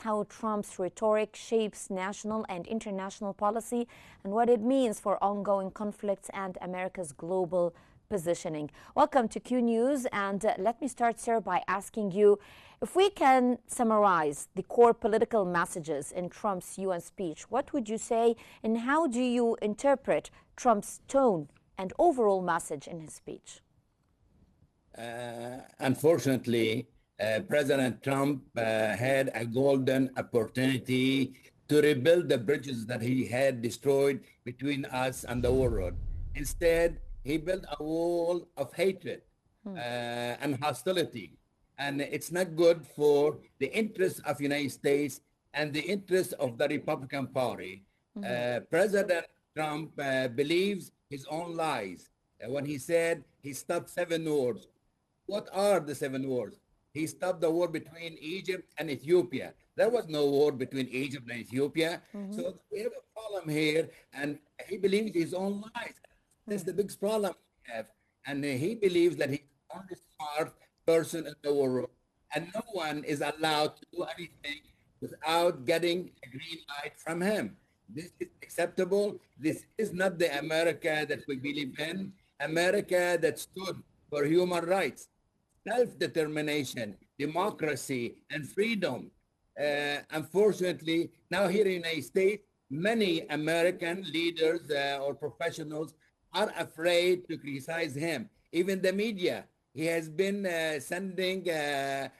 how Trump's rhetoric shapes national and international policy and what it means for ongoing conflicts and America's global positioning. Welcome to Q News, and let me start, sir, by asking you if we can summarize the core political messages in Trump's UN speech. What would you say, and how do you interpret Trump's tone and overall message in his speech? Unfortunately, President Trump had a golden opportunity to rebuild the bridges that he had destroyed between us and the world. Instead, he built a wall of hatred and hostility. And it's not good for the interests of the United States and the interests of the Republican Party. President Trump believes his own lies when he said he stopped 7 wars. What are the 7 wars? He stopped the war between Egypt and Ethiopia. There was no war between Egypt and Ethiopia. So we have a problem here, and he believes his own lies. That's the biggest problem we have. And he believes that he's the only smart person in the world, and no one is allowed to do anything without getting a green light from him. This is acceptable. This is not the America that we believe in. America that stood for human rights, self-determination, democracy, and freedom. Unfortunately, now here in the United States, many American leaders or professionals are afraid to criticize him. Even the media, he has been sending to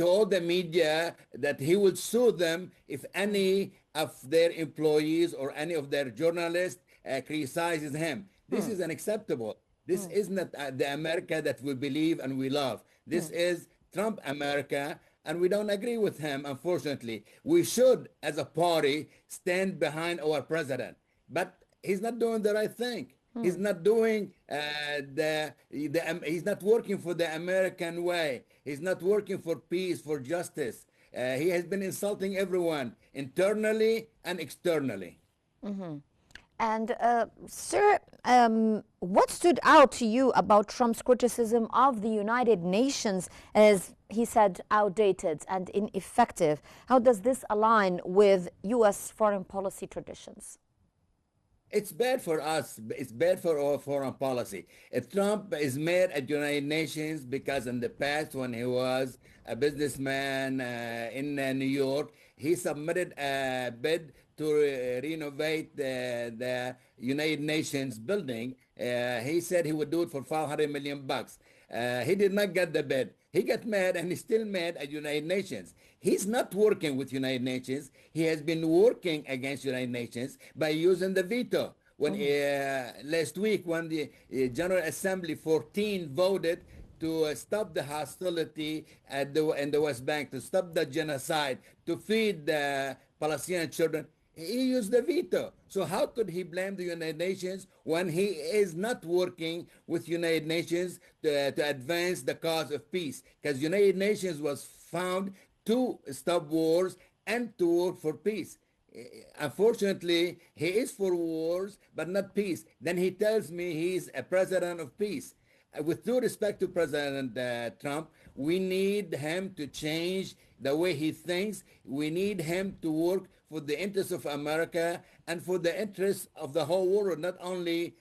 all the media that he will sue them if any of their employees or any of their journalists criticizes him. This is unacceptable. This is not the America that we believe and we love. This is Trump America, and we don't agree with him, unfortunately. We should, as a party, stand behind our president. But he's not doing the right thing. He's not doing he's not working for the American way. He's not working for peace, for justice. He has been insulting everyone, internally and externally. And, sir, what stood out to you about Trump's criticism of the United Nations as he said outdated and ineffective? How does this align with U.S. foreign policy traditions? It's bad for us. It's bad for our foreign policy. If Trump is mad at United Nations because in the past when he was a businessman in New York, he submitted a bid to renovate the United Nations building. He said he would do it for $500 million. He did not get the bid. He got mad, and he's still mad at United Nations. He's not working with United Nations. He has been working against United Nations by using the veto. When last week, when the General Assembly 14 voted to stop the hostility in the West Bank, to stop the genocide, to feed the Palestinian children, he used the veto. So how could he blame the United Nations when he is not working with United Nations to advance the cause of peace? Because United Nations was found to stop wars and to work for peace. Unfortunately, he is for wars, but not peace. Then he tells me he's a president of peace. With due respect to President Trump, we need him to change the way he thinks. We need him to work for the interests of America and for the interests of the whole world, not only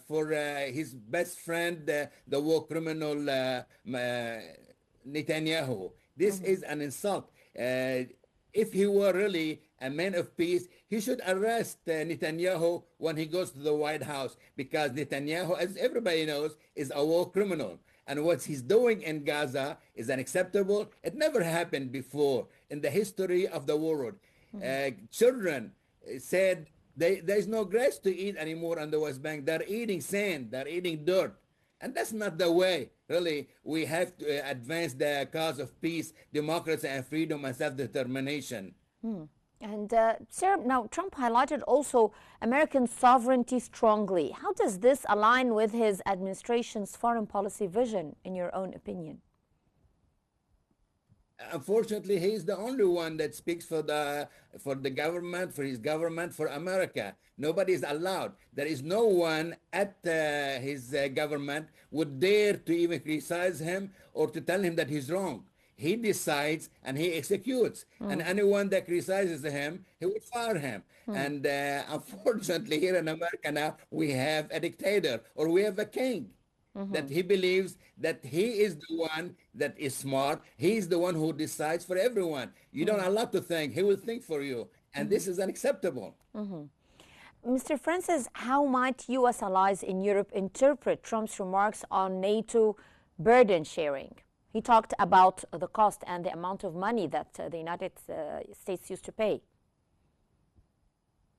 for his best friend, the war criminal Netanyahu. This is an insult. If he were really a man of peace, he should arrest Netanyahu when he goes to the White House, because Netanyahu, as everybody knows, is a war criminal. And what he's doing in Gaza is unacceptable. It never happened before in the history of the world. Children said there's no grass to eat anymore on the West Bank. They're eating sand. They're eating dirt. And that's not the way, really. We have to advance the cause of peace, democracy, and freedom and self-determination. And, sir, now Trump highlighted also American sovereignty strongly. How does this align with his administration's foreign policy vision, in your own opinion? Unfortunately, he's the only one that speaks for the government, for his government, for America. Nobody is allowed. There is no one at his government would dare to even criticize him or to tell him that he's wrong. He decides and he executes. And anyone that criticizes him, he will fire him. And unfortunately, here in America now, we have a dictator or we have a king that he believes that he is the one that is smart. He is the one who decides for everyone. You don't allow to think. He will think for you. And this is unacceptable. Mr. Francis, how might U.S. allies in Europe interpret Trump's remarks on NATO burden sharing? He talked about the cost and the amount of money that the United States used to pay.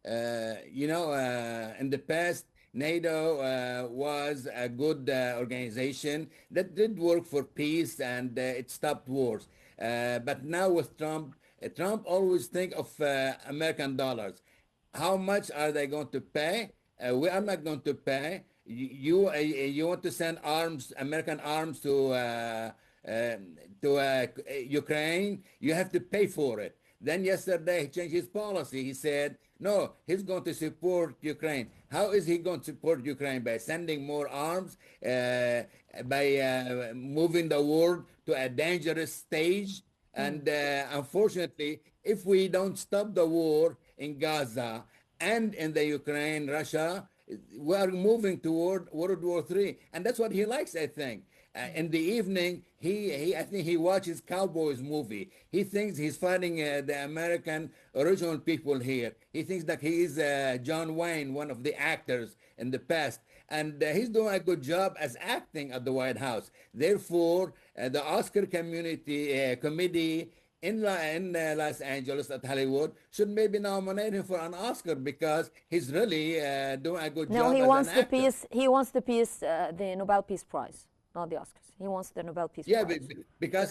In the past, NATO was a good organization that did work for peace and it stopped wars. But now with Trump, Trump always think of American dollars. How much are they going to pay? We are not going to pay. You want to send arms, American arms to Ukraine? You have to pay for it. Then yesterday he changed his policy. He said, no, he's going to support Ukraine. How is he going to support Ukraine? By sending more arms, by moving the world to a dangerous stage. And unfortunately, if we don't stop the war in Gaza and in the Ukraine, Russia, we are moving toward World War III. And that's what he likes, I think. In the evening, I think he watches Cowboys movie. He thinks he's fighting the American original people here. He thinks that he is John Wayne, one of the actors in the past. And he's doing a good job as acting at the White House. Therefore, the Oscar committee in Los Angeles at Hollywood should maybe nominate him for an Oscar because he's really doing a good job No, he as wants an the actor. peace. He wants the peace, the Nobel Peace Prize, not the Oscars. He wants the Nobel Peace Prize. Because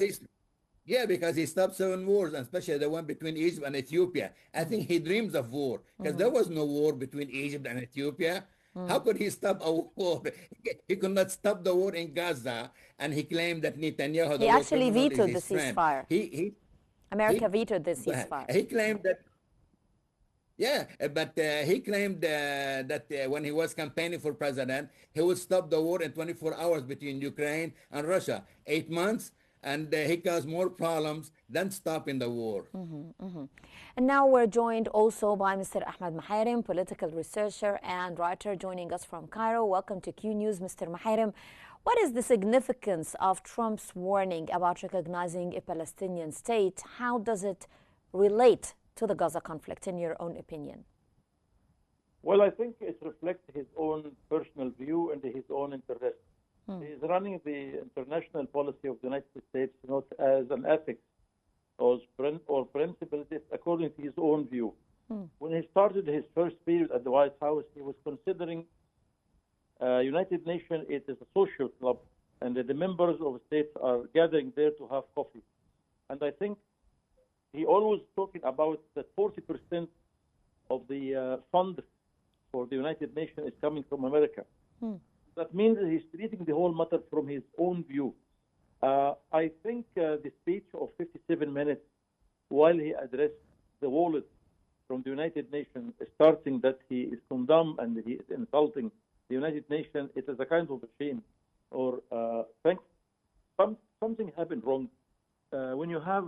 he stopped 7 wars, and especially the one between Egypt and Ethiopia. I think he dreams of war because there was no war between Egypt and Ethiopia. How could he stop a war? He could not stop the war in Gaza, and he claimed that Netanyahu, the He war actually criminal, vetoed is his the friend. ceasefire. America vetoed the ceasefire. He claimed that. Yeah, but he claimed that when he was campaigning for president, he would stop the war in 24 hours between Ukraine and Russia. 8 months, and he caused more problems than stopping the war. And now we're joined also by Mr. Ahmed Maharim, political researcher and writer, joining us from Cairo. Welcome to Q News, Mr. Maharim. What is the significance of Trump's warning about recognizing a Palestinian state? How does it relate to the Gaza conflict, in your own opinion? Well, I think it reflects his own personal view and his own interest. He's running the international policy of the United States not as an ethics or principle, it's according to his own view. When he started his first period at the White House, he was considering United Nations, it is a social club, and the members of states are gathering there to have coffee. And I think he always talking about that 40% of the fund for the United Nations is coming from America. That means he's treating the whole matter from his own view. I think the speech of 57 minutes, while he addressed the wallet from the United Nations, starting that he is condemned and he is insulting the United Nations, it is a kind of a shame. Or something happened wrong. When you have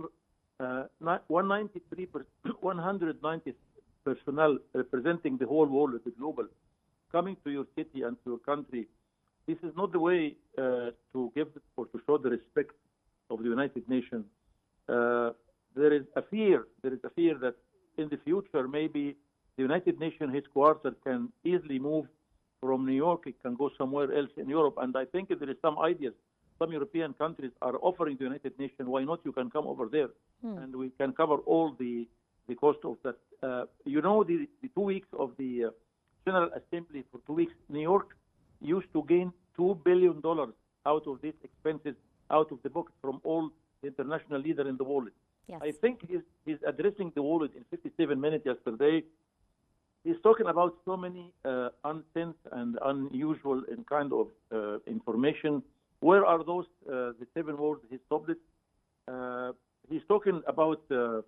190 personnel representing the whole world, the global, coming to your city and to your country, this is not the way to give or to show the respect of the United Nations. There is a fear that in the future maybe the United Nations headquarters can easily move from New York. It can go somewhere else in Europe. And I think there is some ideas. Some European countries are offering the United Nations, why not you can come over there and we can cover all the cost of that. The 2 weeks of the General Assembly for 2 weeks, New York used to gain $2 billion out of these expenses, out of the pocket from all the international leaders in the world. Yes. I think he's addressing the world in 57 minutes yesterday. He's talking about so many unsensed and unusual and kind of information. Where are those, the 7 words he stopped it? He's talking about the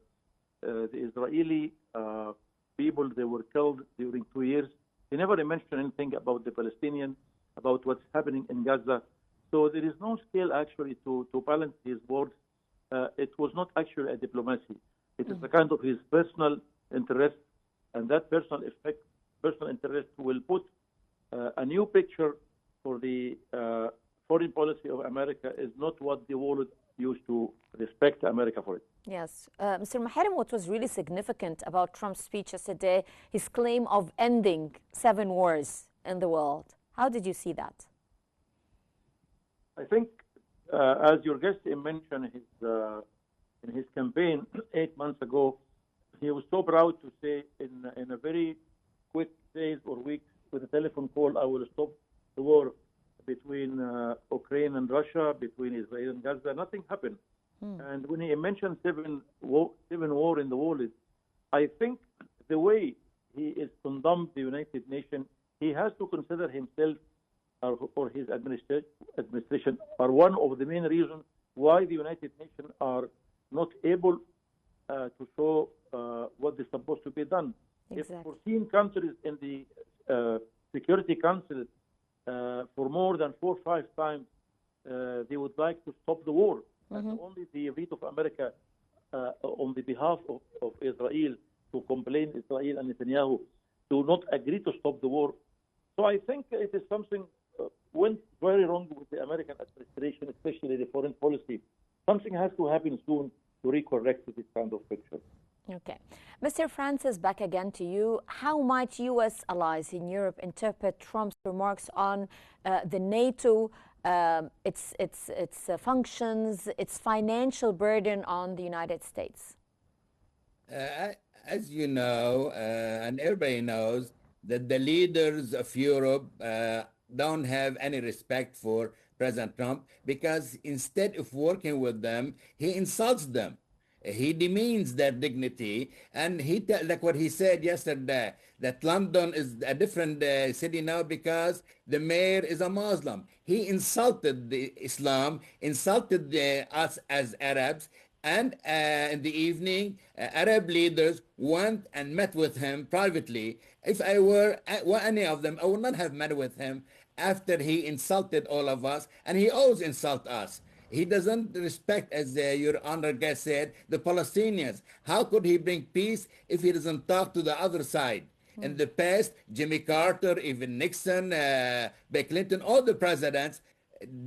Israeli people, they were killed during 2 years. He never mentioned anything about the Palestinians, about what's happening in Gaza. So there is no scale actually to balance his words. it was not actually a diplomacy. It is a kind of his personal interest, and that personal interest will put a new picture for the foreign policy of America is not what the world used to respect America for it. Yes. Mr. Maharim, what was really significant about Trump's speech yesterday, his claim of ending 7 wars in the world. How did you see that? I think, as your guest mentioned in his campaign 8 months ago, he was so proud to say in a very quick days or weeks with a telephone call, I will stop the war between Ukraine and Russia, between Israel and Gaza. Nothing happened. And when he mentioned seven war in the world, I think the way he is condemned the United Nations, he has to consider himself or his administration are one of the main reasons why the United Nations are not able to show what is supposed to be done. Exactly. If 14 countries in the Security Council for more than 4 or 5 times they would like to stop the war, and only the veto of America on the behalf of Israel to complain Israel and Netanyahu do not agree to stop the war. So I think it is something went very wrong with the American administration, especially the foreign policy. Something has to happen soon to recorrect this kind of picture. Okay. Mr. Francis, back again to you. How might U.S. allies in Europe interpret Trump's remarks on the NATO, its functions, its financial burden on the United States? As you know, and everybody knows, that the leaders of Europe don't have any respect for President Trump, because instead of working with them, he insults them. He demeans their dignity, and like what he said yesterday, that London is a different city now because the mayor is a Muslim. He insulted the Islam, insulted us as Arabs, and in the evening, Arab leaders went and met with him privately. If I were any of them, I would not have met with him after he insulted all of us, and he always insults us. He doesn't respect, as your honor guest said, the Palestinians. How could he bring peace if he doesn't talk to the other side? In the past, Jimmy Carter, even Nixon, Bill Clinton, all the presidents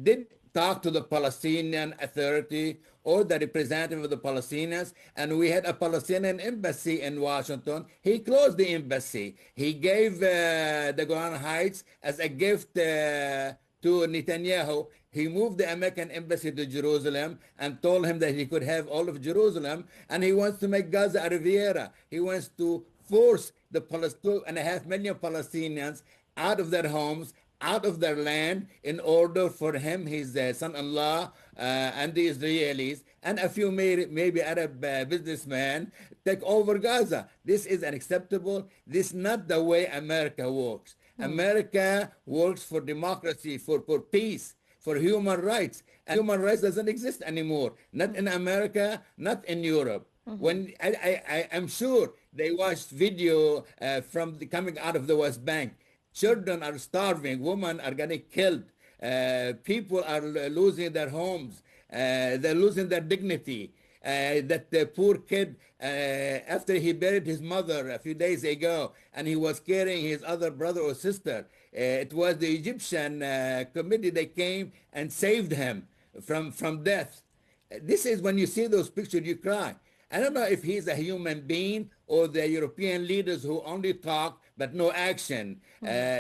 did talk to the Palestinian Authority or the representative of the Palestinians, and we had a Palestinian embassy in Washington. He closed the embassy. He gave the Golan Heights as a gift to Netanyahu. He moved the American embassy to Jerusalem and told him that he could have all of Jerusalem, and he wants to make Gaza a Riviera. He wants to force the 2.5 million Palestinians out of their homes, out of their land, in order for him, his son-in-law, and the Israelis, and a few maybe Arab businessmen, take over Gaza. This is unacceptable. This is not the way America works. America works for democracy, for peace, for human rights. And human rights doesn't exist anymore. Not in America, not in Europe. When I'm sure they watched video from coming out of the West Bank. Children are starving. Women are getting killed. People are losing their homes. They're losing their dignity. That the poor kid, after he buried his mother a few days ago, and he was carrying his other brother or sister, it was the Egyptian committee that came and saved him from death. This is when you see those pictures, you cry. I don't know if he's a human being or the European leaders who only talk but no action.